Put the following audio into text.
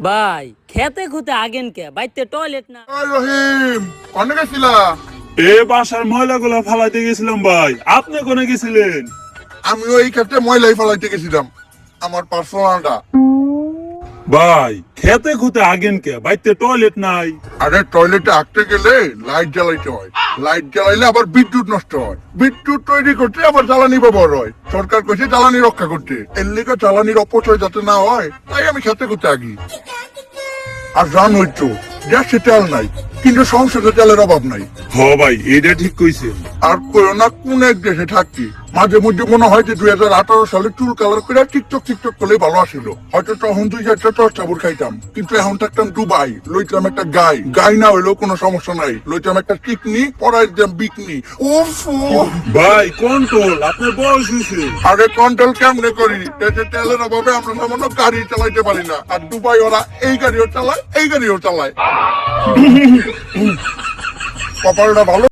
ভাই খেতে খুতে আগেন কে বাইতে টয়লেট না। রহিম অনেক ছিলা? এ বাসার ময়লাগুলো ফালাইতে গেছিলাম ভাই, আপনি কোনে গেছিলেন? আমিও এই ক্ষেত্রে ময়লাই ফেলাইতে গেছিলাম, আমার পার্সোনালটা। ভাই খেতে খুতে আগেন কে বাইতে টয়লেট নাই? আরে টয়লেটে আঁকতে গেলে লাইট জ্বালাইতে হয়, লাইট জ্বালাইলে আবার বিদ্যুৎ নষ্ট হয়, বিদ্যুৎ তৈরি করতে আবার জ্বালানি ব্যবহার হয়। সরকার কইছে জ্বালানি রক্ষা করতে, এর লিগে জ্বালানির অপচয় যাতে না হয় তাই আমি খেতে খুতে আগি। আর জানোই তো গ্যাসে তেল নাই, কিন্তু সংসদে তেলের অভাব নাই। হ ভাই এটা ঠিক কইছেন। আর কইও না কোন এক দেশে থাকি, মাঝে মধ্যে মনে হয় যে 2018 সালে চুল কালার করে টিকটক করলে ভালো আসিল। হয়তো তখন 2-4টা চর্চাবুর খাইতাম, কিন্তু এখন থাকতাম দুবাই, লইতাম একটা গাই না হইলেও কোনো সমস্যা নাই, লইতাম একটা টিকনি, পরাই দিতাম বিকনি। উফ ভাই কন্ট্রোল, আপনার বয়স হয়েছে। আগে কন্ট্রোল কেমনে করি, দেশে তেলের অভাবে আমরা সামান্য গাড়ি চালাইতে পারি না, আর দুবাই ওরা এই গাড়িও চালায় এই গাড়িও চালায়। কপালটা ভালো।